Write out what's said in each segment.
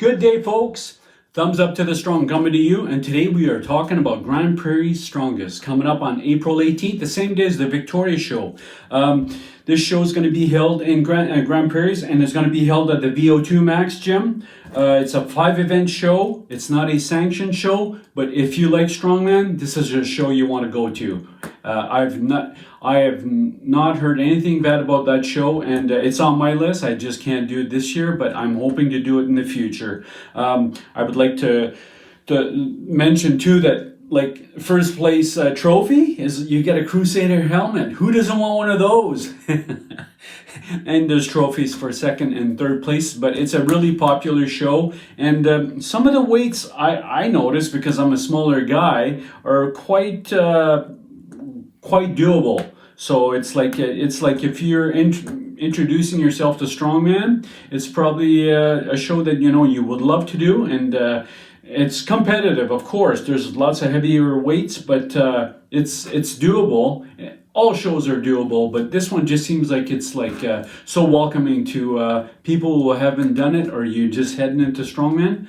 Good day, folks. Thumbs up to the strong coming to you. And today we are talking about Prairies Strongest coming up on April 18th, the same day as the Victoria Show. This show is going to be held in Grand Prairies, and it's going to be held at the VO2 Max Gym. It's a 5-event show. It's not a sanctioned show, but if you like strongman, this is a show you want to go to. I have not heard anything bad about that show, and it's on my list. I just can't do it this year, but I'm hoping to do it in the future. I would like to mention too that first place trophy is you get a Crusader helmet. Who doesn't want one of those? And there's trophies for second and third place, but it's a really popular show. And some of the weights I noticed, because I'm a smaller guy, are quite doable. So it's like if you're introducing yourself to strongman, it's probably a show that you would love to do. And it's competitive, of course. There's lots of heavier weights, but it's doable. All shows are doable, but this one just seems like it's so welcoming to people who haven't done it, or you just heading into strongman.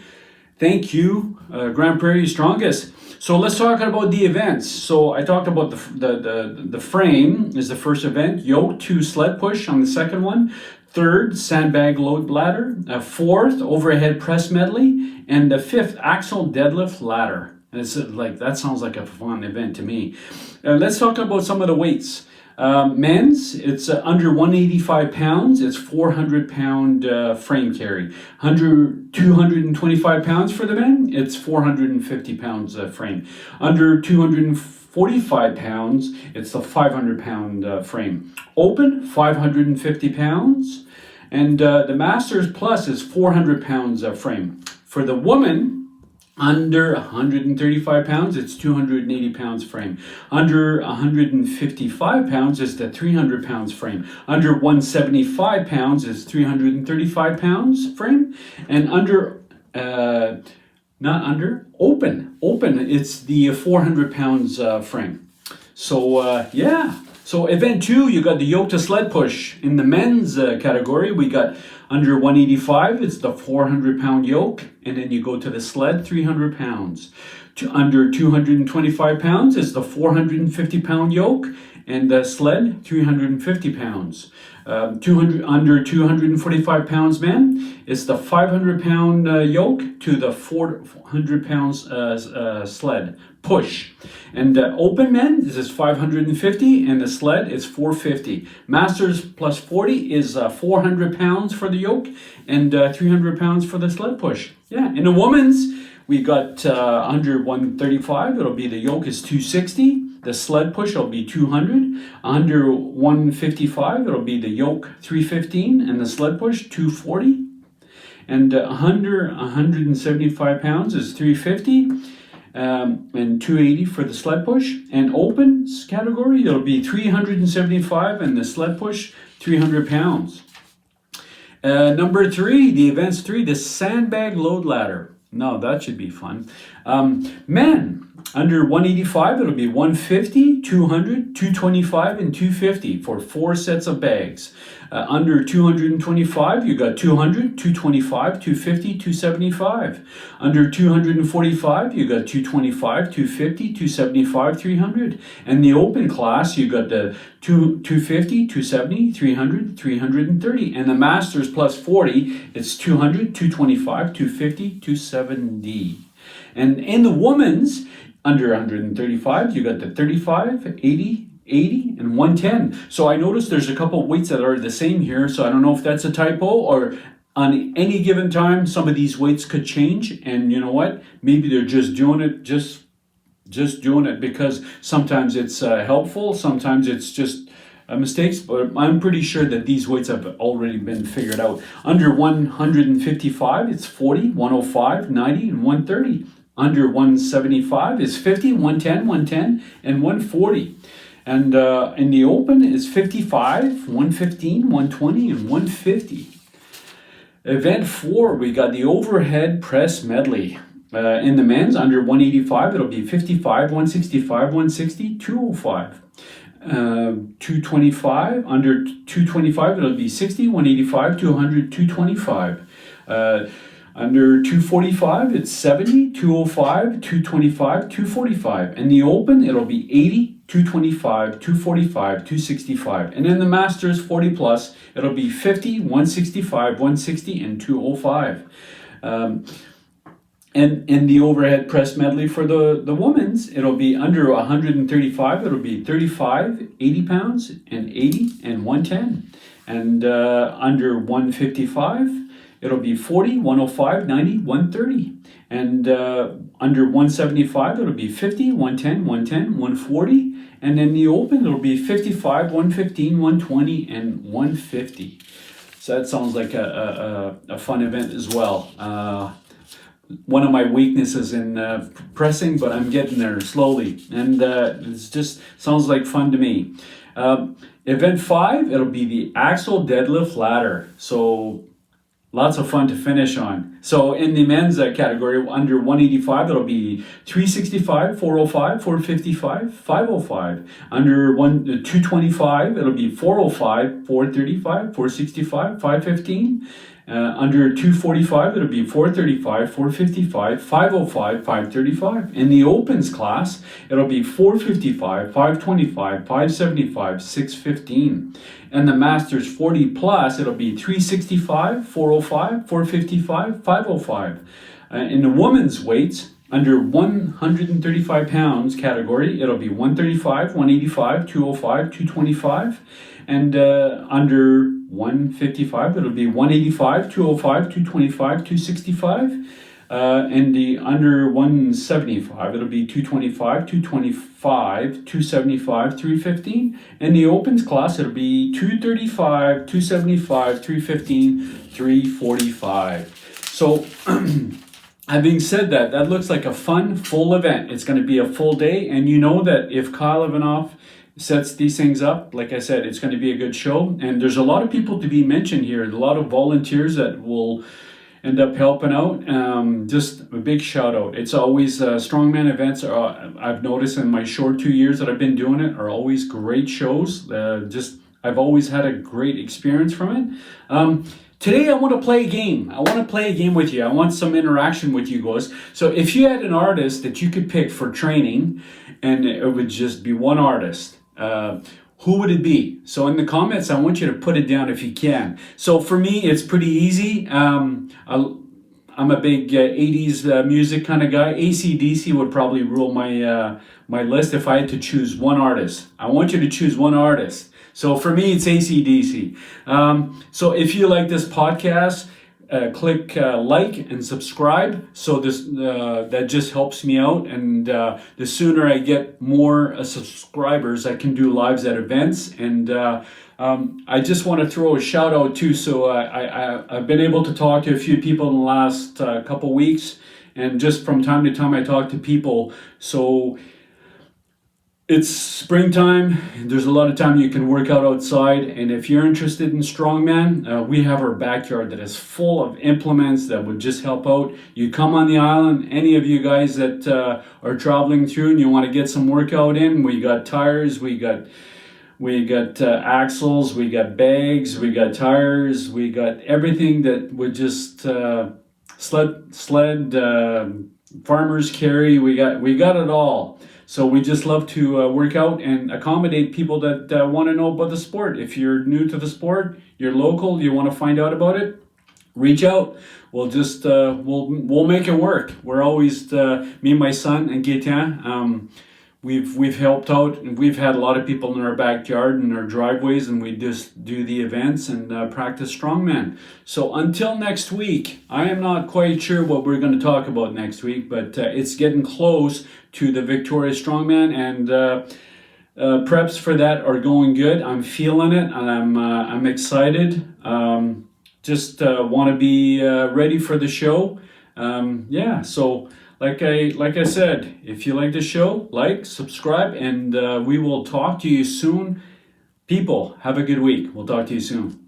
Thank you, Grand Prairies Strongest. So let's talk about the events. So I talked about the frame is the first event, yoke to sled push on the second one, third sandbag load ladder, fourth overhead press medley, and the fifth axle deadlift ladder. And it's that sounds like a fun event to me. Let's talk about some of the weights. Men's, it's under 185 pounds. It's 400-pound frame carry. 225 pounds for the men. It's 450 pounds frame. Under 245 pounds, it's the 500-pound frame. Open, 550 pounds. And the Masters Plus is 400 pounds frame. For the woman, under 135 pounds, it's 280 pounds frame. Under 155 pounds is the 300 pounds frame. Under 175 pounds is 335 pounds frame. And open, it's the 400 pounds frame. So, yeah. So event 2, you got the yoke to sled push. In the men's category, we got under 185, it's the 400-pound yoke, and then you go to the sled, 300 pounds. Under 225 pounds is the 450-pound yoke, and the sled, 350 pounds. Under 245 pounds men, it's the 500-pound yoke to the 400 pounds sled push. And open men, this is 550, and the sled is 450. Masters plus 40 is 400 pounds for the yoke, and 300 pounds for the sled push. Yeah, in the women's, we got under 135, it'll be the yoke is 260. The sled push will be 200. Under 155, it'll be the yoke 315 and the sled push 240. And under 175 pounds is 350 and 280 for the sled push. And open category, it'll be 375 and the sled push 300 pounds. Number 3, the events 3, the sandbag load ladder. No, that should be fun. Men. Under 185, it'll be 150, 200, 225, and 250 for 4 sets of bags. Under 225, you got 200, 225, 250, 275. Under 245, you got 225, 250, 275, 300. And the open class, you got the 250, 270, 300, 330. And the Masters plus 40, it's 200, 225, 250, 270. And in the women's, under 135, you got the 35, 80, 80, and 110. So I noticed there's a couple of weights that are the same here, so I don't know if that's a typo, or on any given time, some of these weights could change, and you know what? Maybe they're just doing it, just doing it because sometimes it's helpful, sometimes it's just mistakes, but I'm pretty sure that these weights have already been figured out. Under 155, it's 40, 105, 90, and 130. Under 175 is 50, 110, 110, and 140. And in the open is 55, 115, 120, and 150. Event 4, we got the overhead press medley. In the men's, under 185, it'll be 55, 165, 160, 205. 225, under 225, it'll be 60, 185, 200, 225. Under 245, it's 70, 205, 225, 245. And the open, it'll be 80, 225, 245, 265. And in the Masters 40 plus, it'll be 50, 165, 160, and 205. And in the overhead press medley for the women's, it'll be under 135, it'll be 35, 80 pounds, and 80, and 110. And under 155, it'll be 40, 105, 90, 130. And under 175, it'll be 50, 110, 110, 140. And in the open, it'll be 55, 115, 120, and 150. So that sounds like a fun event as well. One of my weaknesses in pressing, but I'm getting there slowly. And it just sounds like fun to me. Event 5, it'll be the axle deadlift ladder. So lots of fun to finish on. So in the men's category, under 185, it'll be 365, 405, 455, 505. Under 225, it'll be 405, 435, 465, 515. Under 245, it'll be 435, 455, 505, 535. In the opens class, it'll be 455, 525, 575, 615. And the Masters 40 plus, it'll be 365, 405, 455, 505. In the women's weights, under 135 pounds category, it'll be 135, 185, 205, 225. And under 155, it'll be 185, 205, 225, 265. And the under 175, it'll be 225, 225, 275, 315. And the opens class, it'll be 235, 275, 315, 345. So having said that, that looks like a fun, full event. It's going to be a full day. And you know that if Kyle Ivanoff sets these things up, like I said, it's going to be a good show. And there's a lot of people to be mentioned here, a lot of volunteers that will end up helping out. Just a big shout out. It's always strongman events. I've noticed in my short 2 years that I've been doing it are always great shows. I've always had a great experience from it. Today I want to play a game. I want to play a game with you. I want some interaction with you guys. So if you had an artist that you could pick for training, and it would just be one artist, who would it be? So in the comments, I want you to put it down if you can. So for me, it's pretty easy. I'm a big 80s music kind of guy. AC/DC would probably rule my list if I had to choose one artist. I want you to choose one artist. So for me, it's AC/DC. So if you like this podcast, click like and subscribe. So that just helps me out. And the sooner I get more subscribers, I can do lives at events. And I just want to throw a shout out too. So I've been able to talk to a few people in the last couple weeks. And just from time to time, I talk to people. So it's springtime. There's a lot of time you can work out outside. And if you're interested in strongman, we have our backyard that is full of implements that would just help out. You come on the island, any of you guys that are traveling through and you want to get some workout in, we got tires, we got axles, we got bags, we got tires, we got everything that would just sled farmers carry. We got it all. So we just love to work out and accommodate people that want to know about the sport. If you're new to the sport, you're local, you want to find out about it, reach out. We'll just we'll make it work. We're always me and my son and Gaetan. We've helped out, and we've had a lot of people in our backyard and our driveways, and we just do the events and practice strongman. So until next week, I am not quite sure what we're going to talk about next week, but it's getting close to the Victoria Strongman, and preps for that are going good. I'm feeling it, and I'm excited. Just want to be ready for the show. So. Like I said, if you like the show, like, subscribe, and we will talk to you soon. People, have a good week. We'll talk to you soon.